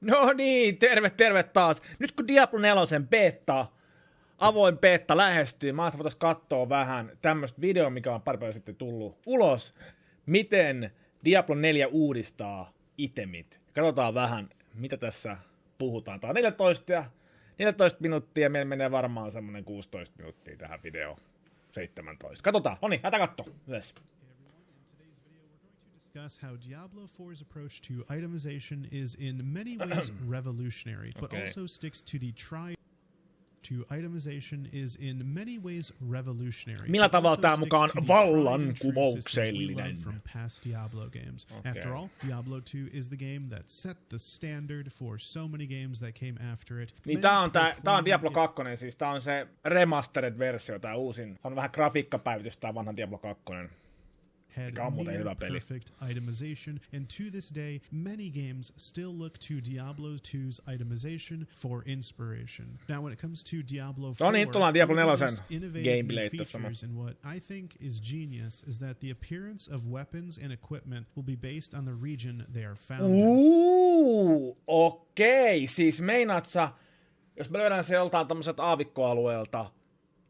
No niin, terve taas. Nyt kun Diablo 4 avoin beta lähestyy, mä ajattelin, voitaisiin katsoa vähän tämmöistä videoa, mikä on pari päivää sitten tullut ulos. Miten Diablo 4 uudistaa itemit. Katsotaan vähän, mitä tässä puhutaan. Tää on 14 minuuttia, meillä menee varmaan semmonen 16 minuuttia tähän videoon. 17. Katsotaan, noniin, lähdetään kattoo. Yes. Discuss how Diablo 4's approach to itemization is in many ways revolutionary, but also sticks to the itemization is in many ways revolutionary. Millä tavalla tämä mukaan vallankumouksellinen? From past Diablo games. After all, Diablo 2 is the game that set the standard for so many games that came after it. Niin tää on Diablo 2, siis tää on se remastered versio, tää uusin. Se on vähän grafiikkapäivitys tää vanha Diablo 2. Had near perfect itemization, and to this day, many games still look to Diablo 2's itemization for inspiration. Now, when it comes to Diablo 4, Diablo 4 innovative features and what I think is genius is that the appearance of weapons and equipment will be based on the region they are found in. Okei. Siis meinaat sä, jos me löydään se joltain tämmöiseltä aavikkoalueelta,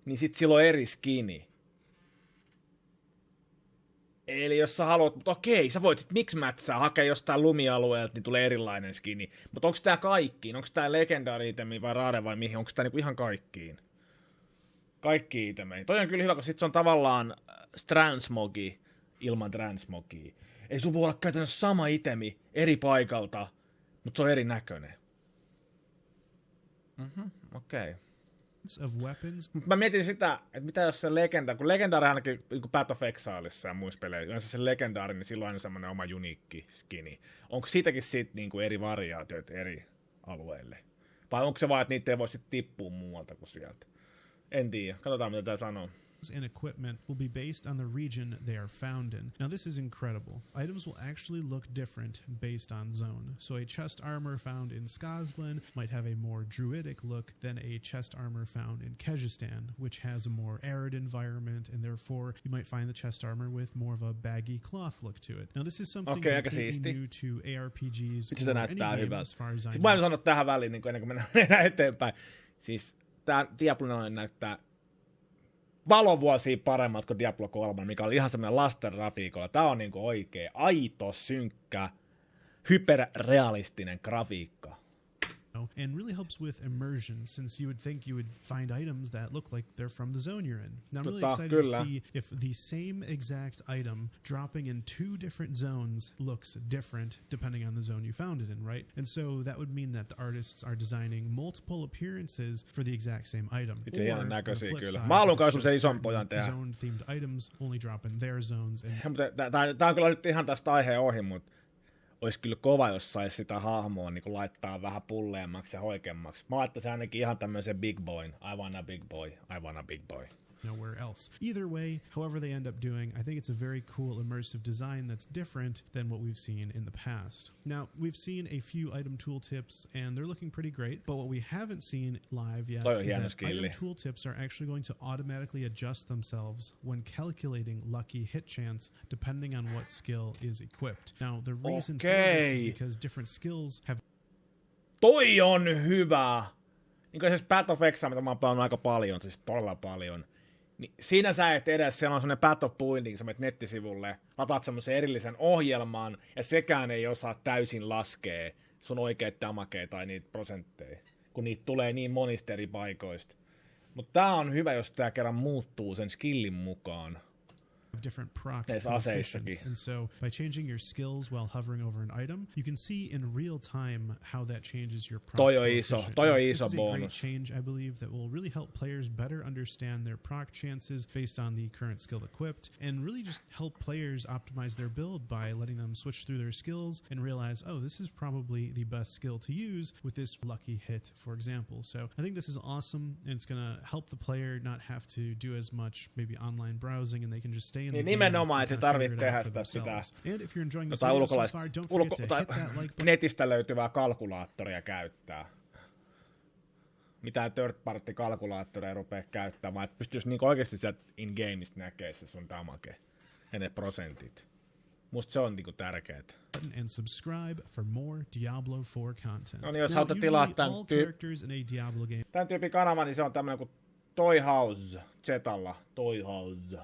niin sit sillä on eri skini. Eli jos sä haluat, mutta okei, sä voit sit mix-matchaa, hakea jostain lumialueelta, niin tulee erilainen skini. Mutta onko tää kaikkiin? Onko tää legendary itemi vai rare vai mihin? Onko tää niinku ihan kaikkiin? Kaikki itemeihin. Toi on kyllä hyvä, kun sit se on tavallaan transmogi ilman transmogia. Ei sulla voi olla käytännössä sama itemi eri paikalta, mutta se on erinäköinen. Okei. Of weapons. Mä mietin sitä, että mitä jos se legenda, kun legendaari ainakin niin Path of Exileissa ja muissa peleissä, jos se legendaari, niin silloin on semmoinen oma uniikki skini. Onko siitäkin sit niin kuin eri variaatioita eri alueille? Vai onko se vaan, että niitä ei voi sitten tippua muualta kuin sieltä? En tiedä. Katsotaan, mitä tää sanoo. And equipment will be based on the region they are found in. Now this is incredible. Items will actually look different based on zone. So a chest armor found in Skazglen might have a more druidic look than a chest armor found in Kehjistan, which has a more arid environment, and therefore you might find the chest armor with more of a baggy cloth look to it. Now this is something completely new to ARPGs or any game as far as I know. Mä en sano tähän väliin, niin ennen kuin mennään eteenpäin. Siis tää Diablo 4 näyttää valovuosia paremmat kuin Diablo 3, mikä oli ihan semmoinen lastengrafiikolla. Tää on niinku oikee, aito, synkkä, hyperrealistinen grafiikka. And really helps with immersion, since you would think you would find items that look like they're from the zone you're in. Now I'm really excited to see if the same exact item dropping in two different zones looks different depending on the zone you found it in, right? And so that would mean that the artists are designing multiple appearances for the exact same item. Itse ihan näköisiä kyllä. Mä haluan kanssa semmoisen ison pojan tehdä. Zone-themed items only drop in their zones. Tää on kyllä nyt ihan tästä aiheen ohi, mutta olisi kyllä kova, jos saisi sitä hahmoa niin laittaa vähän pulleemmaksi ja hoikemmaksi. Mä laittaisin ainakin ihan tämmöisen big boyn. I wanna big boy, I wanna big boy. Nowhere else. Either way, however they end up doing, I think it's a very cool immersive design that's different than what we've seen in the past. Now, we've seen a few item tooltips, and they're looking pretty great, but what we haven't seen live yet is that item tooltips are actually going to automatically adjust themselves when calculating lucky hit chance, depending on what skill is equipped. Now, the reason for this is because different skills have... Toi on hyvä! Niin kuin siis Path of Exile, mitä mä oon pelannut aika paljon, siis todella paljon. Niin siinä sä et edes, siellä on semmoinen Path of Binding, sä menet nettisivulle, lataat semmoisen erillisen ohjelman, ja sekään ei osaa täysin laskea sun oikeat damagea tai niitä prosentteja, kun niitä tulee niin monista eri paikoista. Mutta tää on hyvä, jos tää kerran muuttuu sen skillin mukaan. Different proc coefficients, and so by changing your skills while hovering over an item, you can see in real time how that changes your proc coefficient. Toi on This iso is a bonus. great change, I believe, that will really help players better understand their proc chances based on the current skill equipped, and really just help players optimize their build by letting them switch through their skills and realize, oh, this is probably the best skill to use with this lucky hit, for example. So I think this is awesome, and it's going to help the player not have to do as much maybe online browsing, and they can just stay Niin nimenomaan, että tarvitse tehdä sitä netistä löytyvää kalkulaattoria käyttää. Mitään third-party-kalkulaattoria rupea käyttämään, vaan että pystyisi niinku oikeasti sieltä in-gameista näkee se sun damage ja ne prosentit. Musta se on niinku tärkeet. And subscribe for more Diablo 4 content. No niin, jos haluat tilaa tämän tyypin kanava, niin se on tämmönen kuin Toy House, Zetalla, Toy House.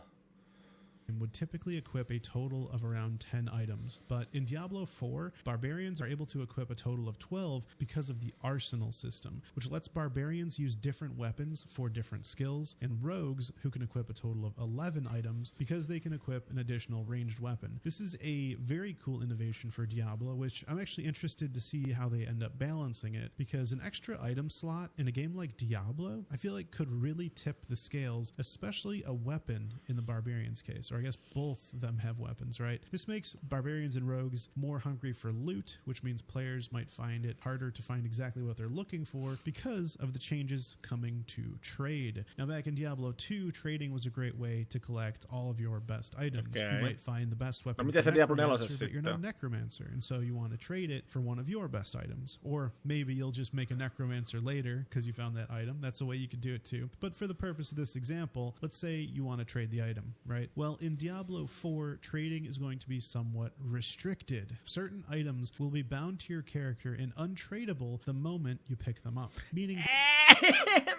Would typically equip a total of around 10 items, but in Diablo 4, barbarians are able to equip a total of 12 because of the arsenal system, which lets barbarians use different weapons for different skills, and rogues who can equip a total of 11 items because they can equip an additional ranged weapon. This is a very cool innovation for Diablo, which I'm actually interested to see how they end up balancing it, because an extra item slot in a game like Diablo, I feel like could really tip the scales, especially a weapon in the barbarian's case, or I guess both of them have weapons, right? This makes barbarians and rogues more hungry for loot, which means players might find it harder to find exactly what they're looking for because of the changes coming to trade. Now, back in Diablo 2, trading was a great way to collect all of your best items. Okay. You might find the best weapon No, for Diablo necromancer, but 4 you're not a necromancer, and so you want to trade it for one of your best items. Or maybe you'll just make a necromancer later because you found that item. That's a way you could do it too. But for the purpose of this example, let's say you want to trade the item, right? Well, in Diablo 4, trading is going to be somewhat restricted. Certain items will be bound to your character and untradeable the moment you pick them up. Meaning...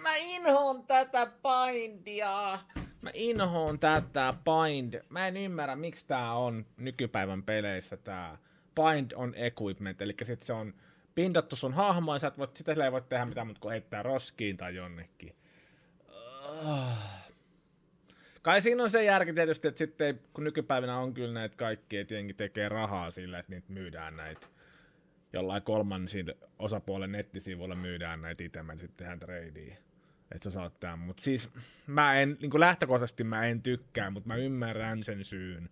Mä inhoon tätä bindia. Mä en ymmärrä, miksi tää on nykypäivän peleissä tää bind on equipment. Eli sit se on pindattu sun hahmoa, ja sitä ei voi tehdä mitään muuta kuin heittää roskiin tai jonnekin. Kai siinä on se järki tietysti, että sitten kun nykypäivänä on kyllä näitä kaikkia, että jengi tekee rahaa sillä, että niitä myydään näitä jollain kolmansin osapuolen nettisivuilla myydään näitä itemen, sitten tehdään tradea, että sä saat tämän. Mutta siis mä en, niin kuin lähtökohtaisesti mä en tykkää, mutta mä ymmärrän sen syyn,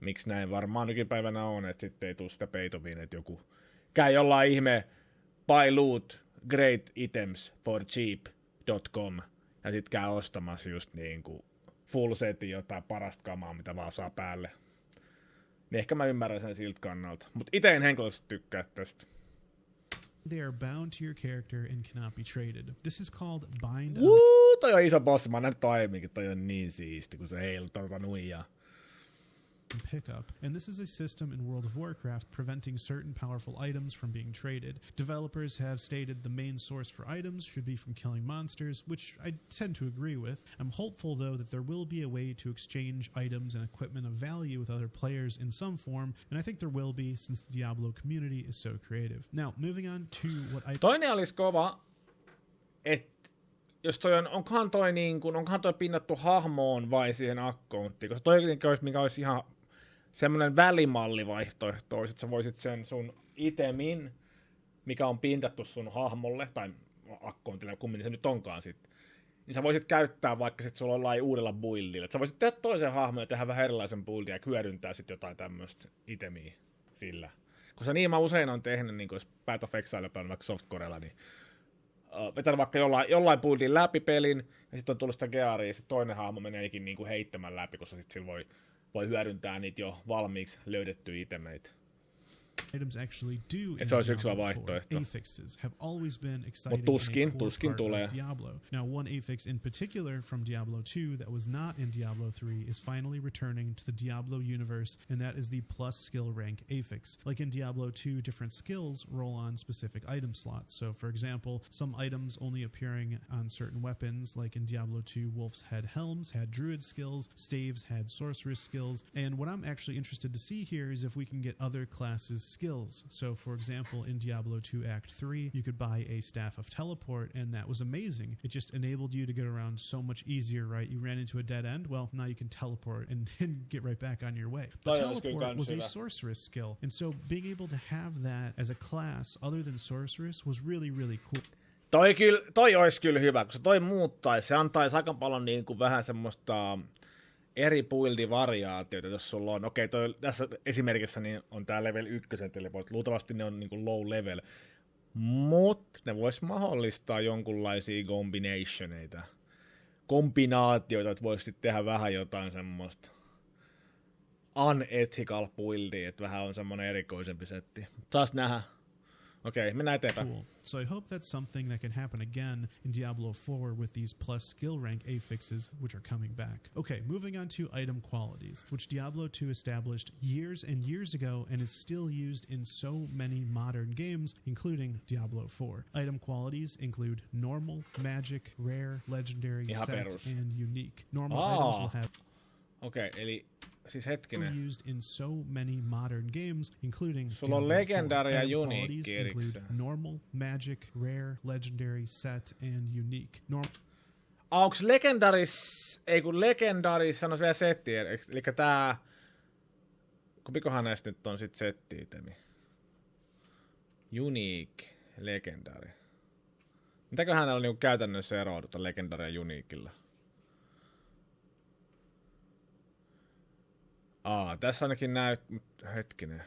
miksi näin varmaan nykypäivänä on, että sitten ei tule sitä peitoviin, että joku käy jollain ihme buy loot great items for cheap.com ja sit käy ostamassa just niinku full setin jotain parasta kamaa, mitä vaan saa päälle. Niin ehkä mä ymmärrän sen siltä kannalta. Mut ite en henkilöisesti tykkää tästä. They are bound to your character and cannot be traded. This is called bind up. Toi on iso bossi. Mä oon nähnyt aiemminkin. Toi on niin siisti, kun se heiluttaa tota nuijaa. Pick up, and this is a system in World of Warcraft preventing certain powerful items from being traded. Developers have stated the main source for items should be from killing monsters, which I tend to agree with. I'm hopeful, though, that there will be a way to exchange items and equipment of value with other players in some form, and I think there will be, since the Diablo community is so creative. Now, moving on to what I... Toinen olisi kova, että jos toi onkohan toi pinnattu hahmoon vai siihen akkonttiin, koska toi olisi, mikä olisi ihan semmoinen välimallivaihtoehto, että sä voisit sen sun itemin, mikä on pintattu sun hahmolle, tai akkoontille, kummin se nyt onkaan sitten, niin sä voisit käyttää vaikka sit sulla jollain uudella buildilla. Että sä voisit tehdä toisen hahmon ja tehdä vähän erilaisen buildin ja hyödyntää sitten jotain tämmöistä itemiä sillä. Koska niin mä usein on tehnyt, niin jos Path of Exile on vaikka softcorella, niin vetänyt vaikka jollain buildin läpi pelin, ja sitten on tullut sitä gearia, ja sitten toinen hahmo meneekin niinku heittämään läpi, koska sitten sillä voi hyödyntää niitä jo valmiiksi löydettyjä itemeitä. Items actually do in se olisi yksi Diablo 4. vaihtoehto. Affixes have always been exciting Tuskin tulee. of Diablo. Now, one affix in particular from Diablo 2 that was not in Diablo 3 is finally returning to the Diablo universe, and that is the plus skill rank affix. Like in Diablo 2, different skills roll on specific item slots. So, for example, some items only appearing on certain weapons, like in Diablo 2, Wolf's Head Helms had druid skills, Staves had sorceress skills, and what I'm actually interested to see here is if we can get other classes skills. So, for example, in Diablo 2 Act 3, you could buy a Staff of Teleport, and that was amazing. It just enabled you to get around so much easier, right? You ran into a dead end, well, now you can teleport and get right back on your way. But teleport was a sorceress skill, and so being able to have that as a class other than sorceress was really, really cool. Toi olisi kyllä hyvä, koska toi muuttaisi. Se antaisi aika paljon niin kuin vähän semmoista eri buildi-variaatioita, jos sulla on. Okei, tässä esimerkissä niin on tää level 1 teleport. Luultavasti ne on niin kuin low level. Mutta ne vois mahdollistaa jonkunlaisia kombinaatioita, että voisi tehdä vähän jotain semmoista unethical buildia, että vähän on semmoinen erikoisempi setti. Taas nähdä. Okei, mennään eteenpäin. Cool. So I hope that's something that can happen again in Diablo 4 with these plus skill rank affixes, which are coming back. Okay, moving on to item qualities, which Diablo 2 established years and years ago and is still used in so many modern games, including Diablo 4. Item qualities include normal, magic, rare, legendary, set, and unique. Normal items will have Okei, eli siis hetkinen. used in so many modern games, including Sulla on legendary ja Item unique qualities include erikseen. normal, magic, rare, legendary, set, and unique. Onks legendaris, ei kun legendaris sanois vielä setti, eli tää, kumpikohan näistä nyt on sit setti-itemi? Unique, legendary. Mitäköhän näillä on niinku käytännössä eroa tuota legendary ja uniquella? Tässä ainakin hetkinen.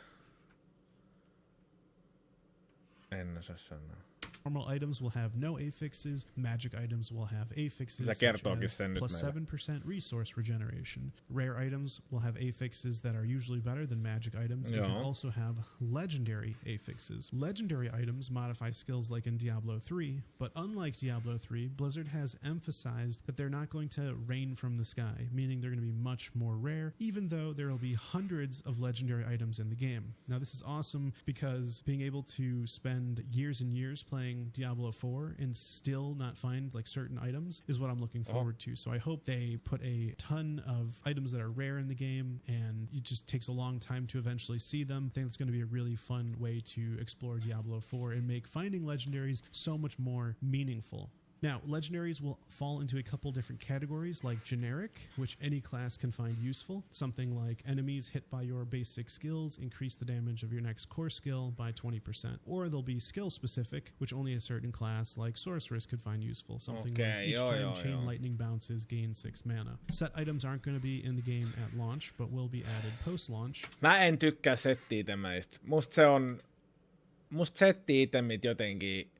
En osaa sanoa. Normal items will have no affixes. Magic items will have affixes Se kertookin sen nyt plus meille. 7% resource regeneration. Rare items will have affixes that are usually better than magic items. You can also have legendary affixes. Legendary items modify skills like in Diablo 3, but unlike Diablo 3, Blizzard has emphasized that they're not going to rain from the sky, meaning they're going to be much more rare, even though there will be hundreds of legendary items in the game. Now this is awesome because being able to spend years and years playing Diablo 4 and still not find like certain items is what I'm looking forward to. So I hope they put a ton of items that are rare in the game and it just takes a long time to eventually see them. I think it's going to be a really fun way to explore Diablo 4 and make finding legendaries so much more meaningful. Now, legendaries will fall into a couple different categories, like generic, which any class can find useful. Something like enemies hit by your basic skills increase the damage of your next core skill by 20%. Or they'll be skill specific, which only a certain class like sorceress could find useful. Something like each time chain lightning bounces, gain 6 mana. Set items aren't going to be in the game at launch, but will be added post-launch. Mä en tykkää setti-itemeistä. Musta setti-itemit jotenkin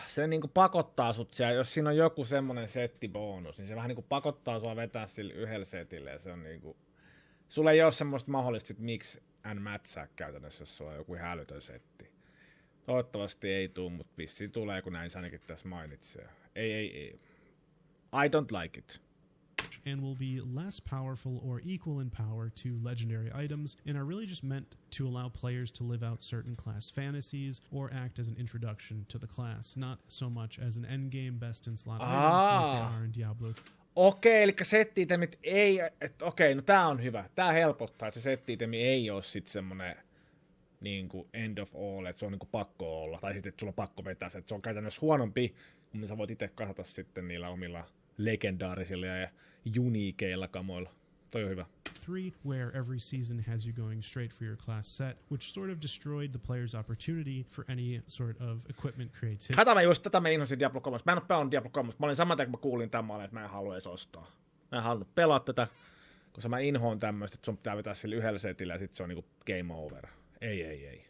se niinku pakottaa sut siellä, jos siinä on joku semmonen settibonus, niin se vähän niinku pakottaa sua vetää sille yhdellä setille, ja se on niinku, sulla ei oo semmoista mahdollista sit mix and matchaa käytännössä, jos sulla on joku ihan älytön setti. Toivottavasti ei tuu, mut vissiin tulee, kun näin Sanikin tässä mainitsee. Ei. I don't like it. And will be less powerful or equal in power to legendary items and are really just meant to allow players to live out certain class fantasies or act as an introduction to the class, not so much as an endgame best in slot item like they are in Diablo. Okei, eli setti-itemit ei, okei, no tää on hyvä. Tää helpottaa, että se setti-itemi ei oo sit semmonen niinku end of all, että se on niinku pakko olla, tai sitten että sulla on pakko vetää se, että se on käytännössä huonompi, kun sä voit itse kasata sitten niillä omilla legendaarisilla ja uniikeilla kamoilla. Toi on hyvä. 3, where every season has you going straight for your class set, which sort of destroyed the player's opportunity for any sort of equipment creativity. Tätä mä inhosin Diablo 3. Mä en oo pelannut Diablo 3. Mä olin saman tien, kun mä kuulin tämän, että mä en halua edes ostaa. Mä en halunnut pelaa tätä, koska mä inhoon tämmöistä, että sun pitää vetää sille yhdellä setillä ja sit se on niinku game over. Ei.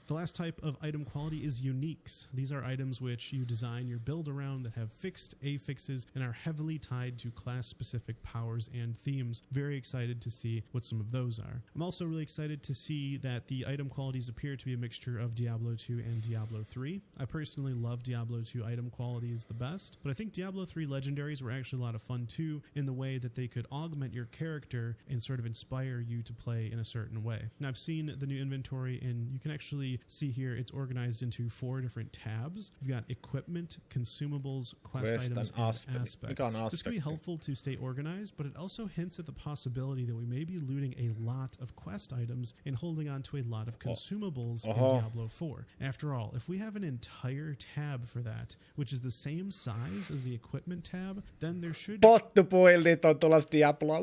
The last type of item quality is uniques. These are items which you design your build around that have fixed affixes and are heavily tied to class-specific powers and themes. Very excited to see what some of those are. I'm also really excited to see that the item qualities appear to be a mixture of Diablo 2 and Diablo 3. I personally love Diablo 2 item qualities the best, but I think Diablo 3 legendaries were actually a lot of fun too in the way that they could augment your character and sort of inspire you to play in a certain way. Now, I've seen the new inventory and you can actually see here it's organized into 4 different tabs. You've got equipment, consumables, quest items, and aspects. This can be helpful to stay organized, but it also hints at the possibility that we may be looting a lot of quest items and holding on to a lot of consumables in Diablo 4. After all, if we have an entire tab for that, which is the same size as the equipment tab, then there should... Pottupuildit on tulossa Diabloa.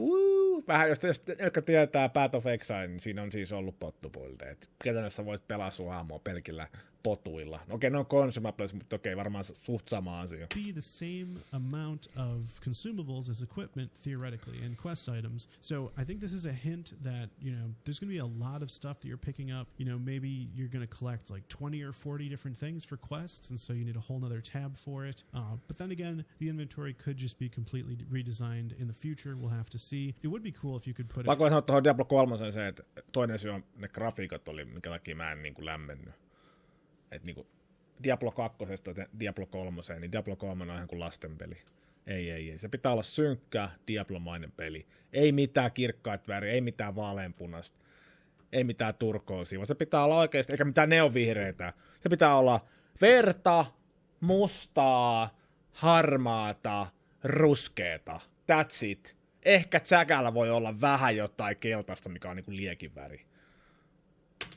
Vähän, jos jotka tietää Path of Exile, niin siinä on siis ollut pottupuilteet. Käytännössä voit pelaa sun hahmoa pelkillä potuilla. Okei, ne on consumables, mutta okei, varmaan suht sama asia. Be the same amount of consumables as equipment theoretically and quest items. So I think this is a hint that, you know, there's going to be a lot of stuff that you're picking up. You know, maybe you're going to collect like 20 or 40 different things for quests, and so you need a whole nother tab for it. But then again, the inventory could just be completely redesigned in the future. We'll have to see. It would be cool if you could put it... Vaikka voin sanoa tuohon Diablo 3 se, että toinen syy on ne grafiikat oli, minkä takia mä en niin kuin lämmennyt. että niinku Diablo 2 ja Diablo 3, niin Diablo 3 on ihan kuin lastenpeli. Ei. Se pitää olla synkkä, Diablo-mainen peli. Ei mitään kirkkaat väriä, ei mitään vaaleanpunasta, ei mitään turkoosia, vaan se pitää olla oikeasti, eikä mitään neonvihreitä. Se pitää olla verta, mustaa, harmaata, ruskeeta. That's it. Ehkä Jackalla voi olla vähän jotain keltaista, mikä on niinku liekin väri.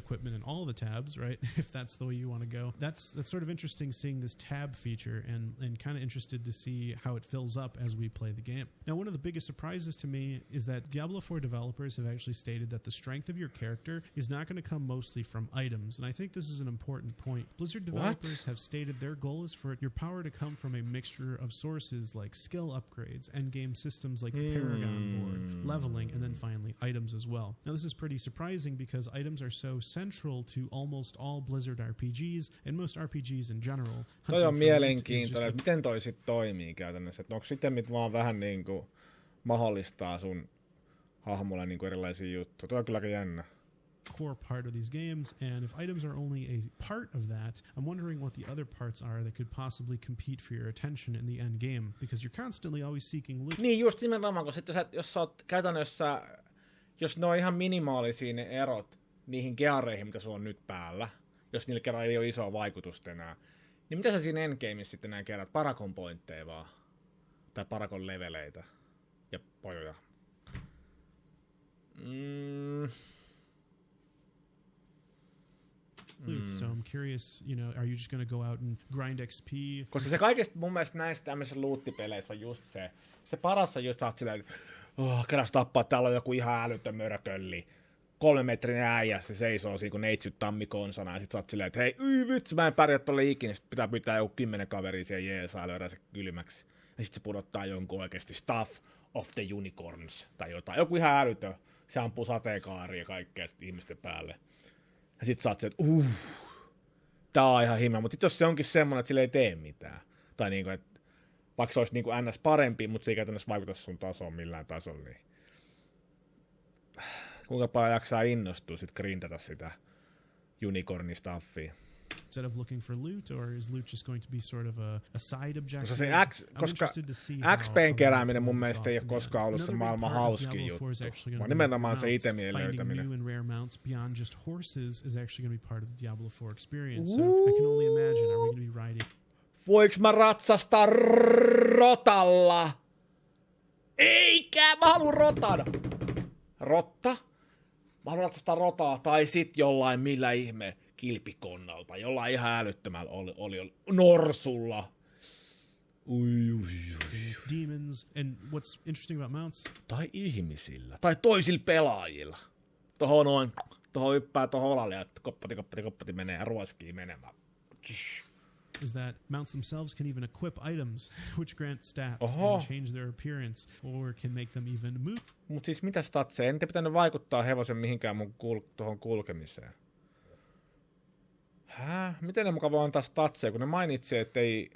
Equipment in all the tabs, right? If that's the way you want to go. That's sort of interesting seeing this tab feature and kind of interested to see how it fills up as we play the game. Now, one of the biggest surprises to me is that Diablo 4 developers have actually stated that the strength of your character is not going to come mostly from items, and I think this is an important point. Blizzard developers have stated their goal is for your power to come from a mixture of sources like skill upgrades, endgame systems like the Paragon board, leveling, and then finally items as well. Now, this is pretty surprising because items are so central to almost all Blizzard RPGs and most RPGs in general. Toi on mielenkiintoinen, että miten toi sit toimii käytännössä. Että onko itemit vaan vähän niinku mahdollistaa sun hahmolle niinku erilaisia juttuja. Toi on kyllä aika jännä. Core part of these games, and if items are only a part of that, I'm wondering what the other parts are that could possibly compete for your attention in the end game, because you're constantly always seeking loot. Niin just nimenomaan, kun sitten jos sä oot käytännössä, jos ne on ihan minimaalisia ne erot niihin geareihin, mitä sulla on nyt päällä, jos niillä kerran ei ole isoa vaikutusta enää, niin mitä sä siinä endgameissa sitten enää kerrat? Parakon pointteja vaan? Tai parakon leveleitä? Ja pojoja? So I'm curious, are you just going to go out and grind XP? Koska se kaikista mun mielestä näissä tämmöisissä loottipeleissä on just se paras on just sä oot silleen, että keräs tappaa, täällä on joku ihan älytön mörkölli. 3-metrinen äijä, se seisoo siinä, kun neitsyt tammikonsana, ja sit sä oot silleen, että hei, vitsi, mä en pärjää tolle ikinä, sit pitää pyytää joku 10 kaveria siihen jeesaa, löydä se kylmäksi. Ja sit se pudottaa jonkun oikeesti Stuff of the Unicorns, tai jotain, joku ihan älytön, se ampuu sateenkaaria ja kaikkea sit ihmisten päälle. Ja sit sä oot se, että tää on ihan himä, mutta sit jos se onkin semmonen, että sille ei tee mitään, tai niinku, että vaikka se olisi niinku NS parempi, mutta se ei käytännössä vaikuta sun tasoon millään tasolla, niin kuinka paljon jaksaa innostua sit grindata sitä unicorni-staffia? Instead of looking for loot, or is loot just going to be sort of a side objective? Koska XPn kerääminen mun mielestä ei ole koskaan ollut se maailman hauskin juttu, vaan nimenomaan se itemien löytäminen. New and rare mounts beyond just horses is actually going to be part of the Diablo 4 experience. So I can only imagine, are we going to be riding? Voiks mä ratsastaa rotalla? Eikä, mä haluun rotan! Rotta? Mä haluan ratsastaa rotaa, tai sit jollain millä ihme kilpikonnalta, jollain ihan älyttömällä oli norsulla. Demons, and what's interesting about mounts? Tai ihmisillä, tai toisilla pelaajilla. Tohon hyppää tohon olalle, ja koppati menee ja ruoskii menemään. Is that mounts themselves can even equip items, which grant stats and change their appearance, or can make them even move. Mut siis mitä statseja? En te pitänyt vaikuttaa hevosen mihinkään mun tuohon kulkemiseen. Miten ne muka voi antaa statseja, kun ne mainitsee, että ei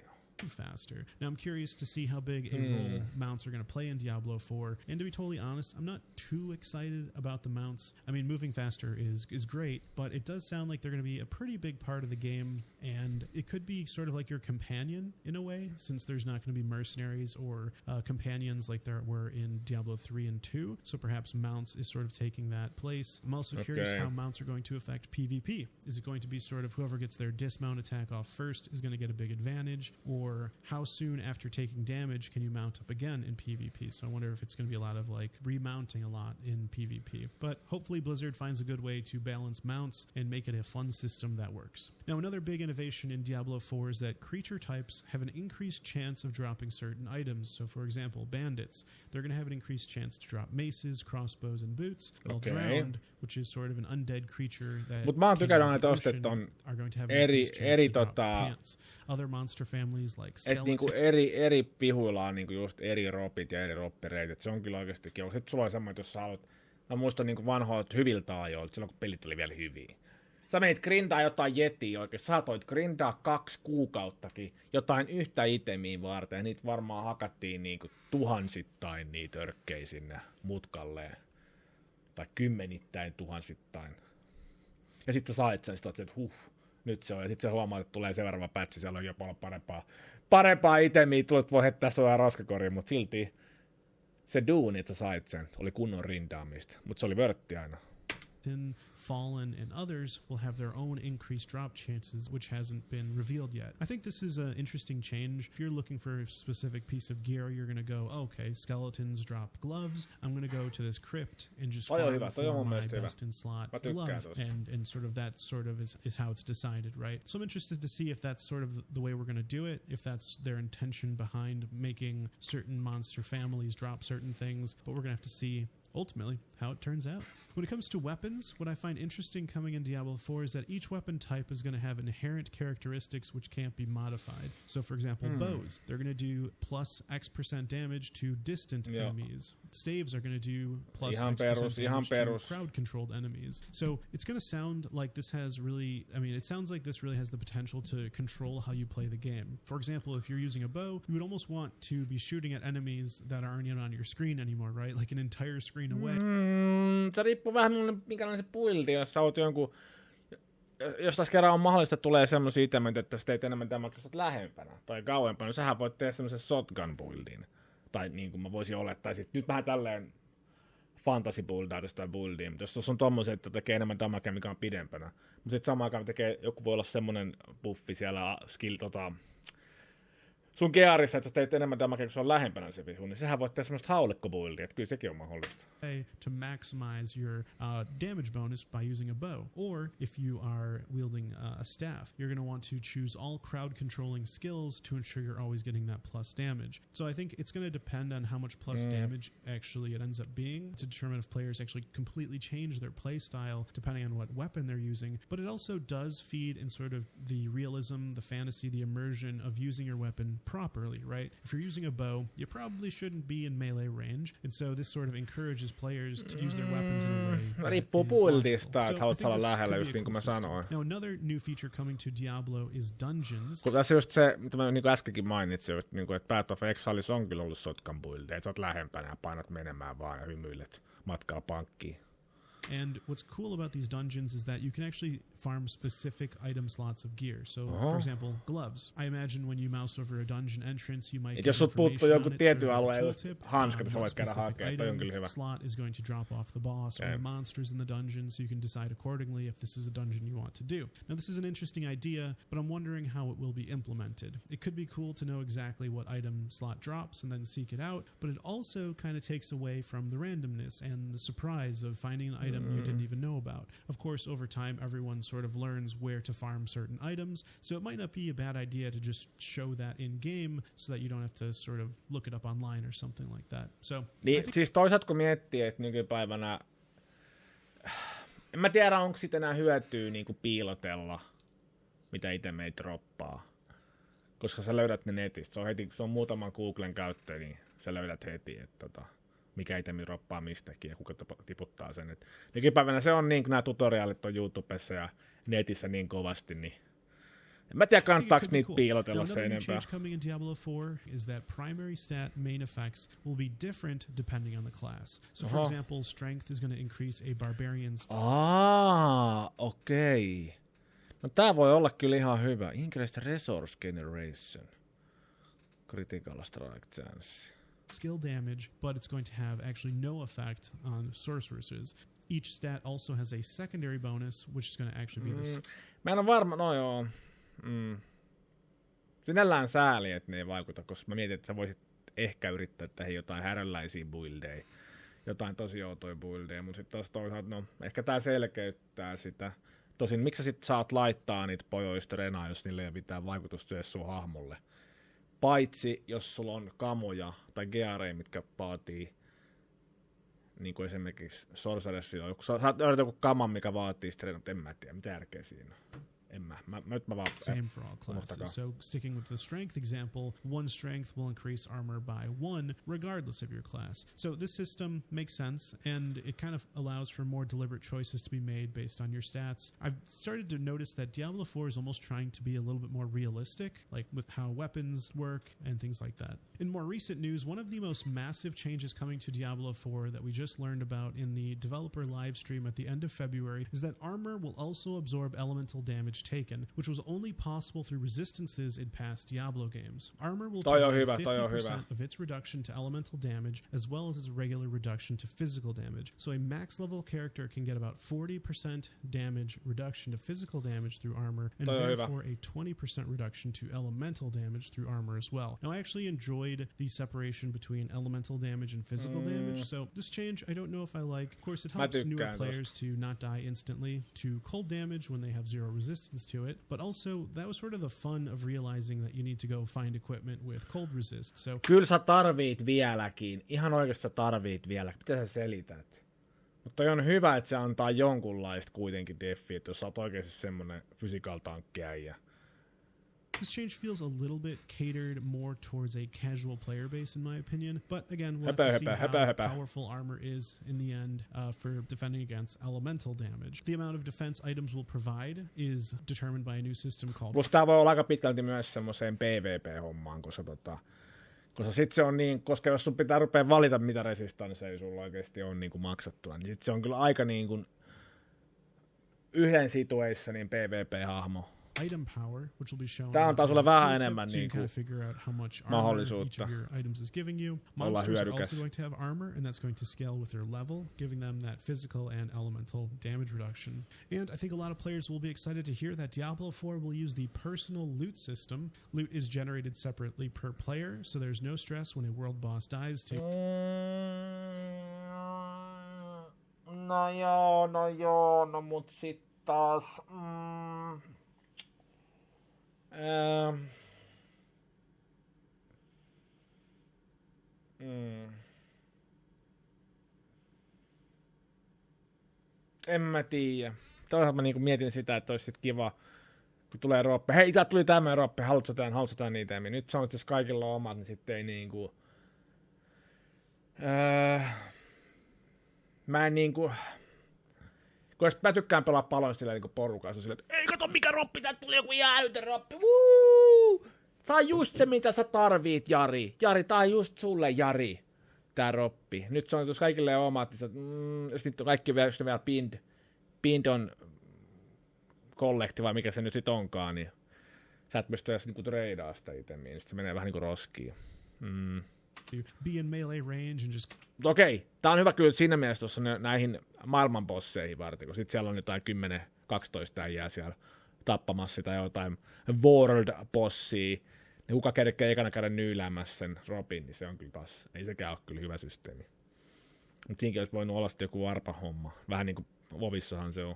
faster. Now I'm curious to see how big a role mounts are going to play in Diablo 4. And to be totally honest, I'm not too excited about the mounts. I mean, moving faster is great, but it does sound like they're going to be a pretty big part of the game, and it could be sort of like your companion in a way, since there's not going to be mercenaries or companions like there were in Diablo 3 and 2. So perhaps mounts is sort of taking that place. I'm also curious how mounts are going to affect PvP. Is it going to be sort of whoever gets their dismount attack off first is going to get a big advantage, or how soon after taking damage can you mount up again in PvP? So I wonder if it's going to be a lot of like remounting a lot in PvP. But hopefully Blizzard finds a good way to balance mounts and make it a fun system that works. Now, another big innovation in Diablo 4 is that creature types have an increased chance of dropping certain items. So for example, bandits, they're going to have an increased chance to drop maces, crossbows, and boots, while drowned, which is sort of an undead creature that Mut mä oon tykännyt näitä on are going to have eri pants. Other monster families like et niinku eri pihuilla on niinku just eri ropit ja eri roppireitit. Se on kyllä oikeesti kiva. Sitten sulla on semmoinen, että jos sä haluat, mä muistan niinku vanhoilta hyviltä ajoilta, silloin kun pelit oli vielä hyviä. Sä menit grindaa jotain jetiä oikeesti. Saatoit grindaa 2 kuukauttakin jotain yhtä itemiä varten. Ja niitä varmaan hakattiin niinku tuhansittain niitä örkkejä sinne mutkalleen. Tai kymmenittäin tuhansittain. Ja sit sä sait sen, sit oot, että Nyt se on, ja sitten se huomaa, että tulee seuraava patch, siellä on jopa olla parempaa itemiä, tulet voi heittää sua roskakoriin, mutta silti se duuni, että sä sait sen, oli kunnon rindaamista, mutta se oli vörtti aina. Fallen, and others will have their own increased drop chances, which hasn't been revealed yet. I think this is an interesting change. If you're looking for a specific piece of gear, you're going to go, okay, skeletons drop gloves. I'm going to go to this crypt and just farm for my best in slot glove, and sort of that sort of is how it's decided, right? So I'm interested to see if that's sort of the way we're going to do it, if that's their intention behind making certain monster families drop certain things, but we're going to have to see ultimately how it turns out. When it comes to weapons, what I find interesting coming in Diablo 4 is that each weapon type is going to have inherent characteristics which can't be modified. So, for example, bows, they're going to do plus X% damage to distant enemies. Staves are going to do plus X% damage to crowd-controlled enemies. So it's going to sound like this has really, it sounds like this really has the potential to control how you play the game. For example, if you're using a bow, you would almost want to be shooting at enemies that aren't even on your screen anymore, right? Like an entire screen away. Se riippuu vähän minkälainen se buildi, jos sä oot jonkun, jos tässä kerran on mahdollista, että tulee semmosia itemeitä, että sä teet enemmän tämän, kun sä oot lähempänä tai kauempana, niin sähän voit tehdä semmoisen shotgun buildin. Tai niin kuin mä voisin olettaa, siis nyt vähän tälleen fantasy buildaa tästä buildia, mutta jos on tommosia, että tekee enemmän damagea, mikä on pidempänä, mutta sitten samaan aikaan tekee, joku voi olla semmonen buffi siellä skill, sun gearissa, että sä teet enemmän damagea, kun se on lähempänä se vihu, niin sehän voit tehdä semmoista haulikkobuildia, että kyllä sekin on mahdollista. To maximize your damage bonus by using a bow. Or if you are wielding a staff, you're going to want to choose all crowd controlling skills to ensure you're always getting that plus damage. So I think it's going to depend on how much plus damage actually it ends up being to determine if players actually completely change their play style depending on what weapon they're using. But it also does feed in sort of the realism, the fantasy, the immersion of using your weapon properly, right? If you're using a bow, you probably shouldn't be in melee range, and so this sort of encourages players to use their weapons in a way. Riippuu buildista, että haluat olla lähellä, just niin kuin mä sanoin. Now another new feature coming to Diablo is dungeons. Kun tässä just se, mitä mä niin äskenkin mainitsin, just, niin kuin, että Path of Exiles on kyllä ollut shotgun buildi, että sä oot lähempänä ja painat menemään vaan ja hymyilet matkalla pankkiin. And what's cool about these dungeons is that you can actually farm specific item slots of gear. So, for example, gloves. I imagine when you mouse over a dungeon entrance, you might get jos puuttuu joku tietty alue, hanskat, sä voit käydä hakemaan. Toi on kyllä hyvä. Slot is going to drop off the boss or the monsters in the dungeon, so you can decide accordingly if this is a dungeon you want to do. Now, this is an interesting idea, but I'm wondering how it will be implemented. It could be cool to know exactly what item slot drops and then seek it out, but it also kind of takes away from the randomness and the surprise of finding an item you didn't even know about. Of course, over time, everyone sort of learns where to farm certain items, so it might not be a bad idea to just show that in game so that you don't have to sort of look it up online or something like that. So, niin, siis toisaalta kun miettii, että nykypäivänä, en mä tiedä, onko sitten enää hyötyä niin kuin piilotella, mitä itemeit droppaa, koska sä löydät ne netistä. Se on muutaman Googlen käyttö, niin sä löydät heti, että mikä itemi droppaa mistäkin ja kuka tiputtaa sen. Et nykypäivänä se on niin kuin nämä tutoriaalit on YouTubessa ja netissä niin kovasti, niin en mä tiedä, kannattaako niitä piilotella se enempää. Change coming in Diablo 4 is that primary stat main effects will be different depending on the class. So for example, strength is going to increase a barbarian's... Okei. No tää voi olla kyllä ihan hyvä. Increased resource generation. Critical strike chance. Skill damage, but it's going to have actually no effect on sorceresses. Each stat also has a secondary bonus, which is going to actually be this. Mä en ole varma, Sinällään sääli, että ne ei vaikuta, koska mä mietin, että sä voisit ehkä yrittää tehdä jotain härönläisiä buildeja, jotain tosi outoja buildeja, mutta sitten taas toisaalta, ehkä tää selkeyttää sitä. Tosin, miksi sä sit saat laittaa niitä pojoista renaa, jos niille ei ole mitään vaikutusta edes sun hahmolle? Paitsi, jos sulla on kamoja tai geareja, mitkä vaatii, niin kuin esimerkiksi Sorceressilla, sä löydät joku kaman, mikä vaatii sitten, mutta en mä tiedä, mitä järkeä siinä on. Same for all classes. So sticking with the strength example, one strength will increase armor by 1 regardless of your class. So this system makes sense, and it kind of allows for more deliberate choices to be made based on your stats. I've started to notice that Diablo 4 is almost trying to be a little bit more realistic, like with how weapons work and things like that. In more recent news, one of the most massive changes coming to Diablo 4 that we just learned about in the developer live stream at the end of February is that armor will also absorb elemental damage taken, which was only possible through resistances in past Diablo games. Armor will Toi on provide hyvä, toi on hyvä. 50% of its reduction to elemental damage, as well as its regular reduction to physical damage. So a max level character can get about 40% damage reduction to physical damage through armor, and therefore a 20% reduction to elemental damage through armor as well. Now, I actually enjoyed the separation between elemental damage and physical damage, so this change I don't know if I like. Of course, it helps newer players to not die instantly to cold damage when they have zero resistance to it, but also that was sort of the fun of realizing that you need to go find equipment with cold resist. So kyllä sä tarvit vieläkin. Ihan oikeasti sä tarvit vielä. Mitä sä selität? Mutta on hyvä, että se antaa jonkunlaista kuitenkin deffiä, että jos sä oot oikeasti semmonen physical tankkiäijä. This change feels a little bit catered more towards a casual player base, in my opinion. But again, we'll have to see how powerful armor is in the end for defending against elemental damage. The amount of defense items will provide is determined by a new system called... Plus tää voi olla aika pitkälti myös semmoiseen PvP-hommaan, koska sit se on niin, koska jos sun pitää rupea valita mitä resistansseja sulla oikeesti on niin kuin maksattuna, niin sit se on kyllä aika niin kuin yhden situeissa niin PvP-hahmo. Item power, which will be shown. Tää antaa sulle vähän enemmän so you kind of figure out how much armor mahdollisuutta each of your items is giving you. Monsters are also going to have armor, and that's going to scale with their level, giving them that physical and elemental damage reduction. And I think a lot of players will be excited to hear that Diablo 4 will use the personal loot system. Loot is generated separately per player, so there's no stress when a world boss dies to... No mut sit taas... En mä tiedä. Toisaalta mä niinku mietin sitä, että olisi sit kiva, kun tulee roppe. Hei, tää tuli tämmönen roppe, haluatko tää niitä? Nyt se on, että jos kaikilla on omat, niin sitten ei niinku... Mä en niinku... Kun mä tykkään pelaa paljon sillä niinku porukassa, sillä, että ei kato mikä roppi, täältä tuli joku ihan älytön roppi, wuu! Tää on just se mitä sä tarvit, Jari. Jari, tää on just sulle, Jari, tää roppi. Nyt se on, jos kaikille on omat, niin sitten kaikki vielä pinned on kollekti, vai mikä se nyt sit onkaan, niin sä et pysty edes niinku treidaa sitä itemiin, niin sit se menee vähän niinku roskiin. Be in melee range and just... Okei, tää on hyvä kyllä siinä mielessä tuossa näihin maailman bosseihin varten, kun sit siellä on jotain 10-12 äijää siellä tappamassa sitä jotain world-bossia, niin kuka kerkee ekana käydä nyyläämässä sen Robin, niin se on kyllä taas, ei sekään ole kyllä hyvä systeemi. Mutta siinäkin olisi voinut olla sitten joku arpa-homma, vähän niin kuin Vovissahan se on.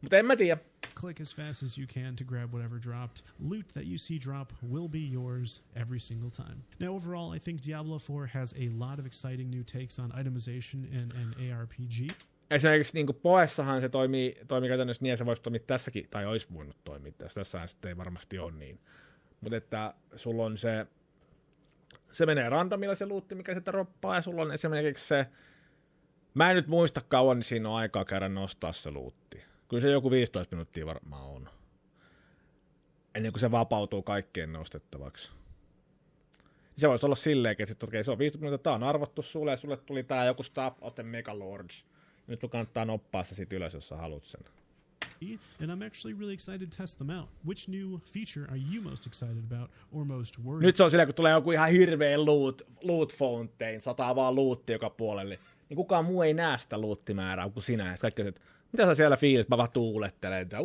Mutta en mä tiedä. Click as fast as you can to grab whatever dropped. Loot that you see drop will be yours every single time. Now, overall, I think Diablo 4 has a lot of exciting new takes on itemization and ARPG. Esimerkiksi niin Poessahan se toimii käytännössä niin, että se voisi toimia tässäkin, tai olisi voinut toimia tässä. Tässähän sitten ei varmasti ole niin. Mutta että sulla on se menee randomilla se lootti, mikä sitä roppaa, ja sulla on esimerkiksi se, mä en nyt muista kauan, niin siinä on aikaa käydä nostaa se lootti. Kyllä se joku 15 minuuttia varmaan on. Ennen kuin se vapautuu kaikkeen nostettavaksi. Se voisi olla silleen, että okei, se on 15 minuuttia, tää on arvottu sulle, ja sulle tuli tää joku Staff of the Megalords. Nyt sun kannattaa noppaa se sit ylös, jos sä haluat sen. And I'm actually really excited to test them out. Which new feature are you most excited about or most worried? Nyt se on silleen, kun tulee joku ihan hirveä loot fountain, sataa vaan lootti joka puolelle, niin kukaan muu ei näe sitä loottimäärää kuin sinä. Ja kaikki että mitä sä siellä fiilit, mä vaan tuulettelen, että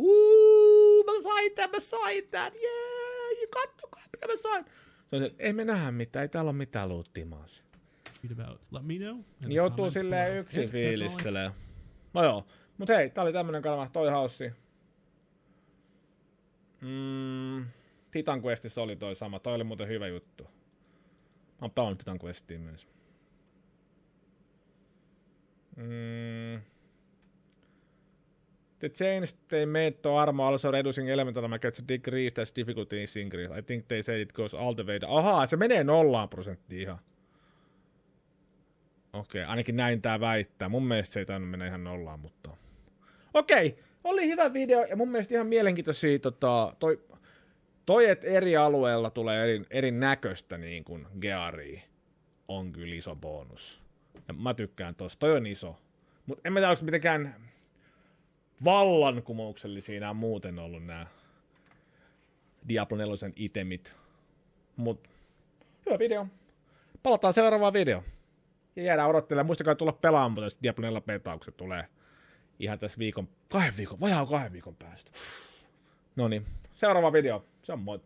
mä sain tän, jee, kattokaa, mitä mä sain. Se on se, ei me nähdä mitään, ei täällä ole mitään loottia maassa. Niin joutuu silleen yksin fiilistelee. No joo, mut hei, tää oli tämmönen kanava, toi haussi. Titan Questissa oli toi sama, toi oli muuten hyvä juttu. Mä oon pelannut Titan Questia myös. The change they made to armor also reducing elemental maggots decreased as difficulty is increased. I think they said it goes all the way. Ahaa, se menee 0% ihan. Okei, ainakin näin tää väittää. Mun mielestä se ei tainnut mennä ihan 0, mutta... Okei, oli hyvä video ja mun mielestä ihan mielenkiintoisia toi että eri alueella tulee eri näköistä niin kuin gearia on kyllä iso bonus. Ja mä tykkään tosta, toi on iso. Mut en mä tiedä, onko mitenkään vallankumouksellisia nämä muuten ollut nämä Diablo 4 itemit. Mut hyvä video. Palataan seuraavaan videoon. Ja jäädään odottelemaan. Muistakaa tulla pelaamaan, mutta Diablo 4 betaukset tulee ihan tässä vajaa 2 viikon päästä. Noniin, seuraava video. Se on moi.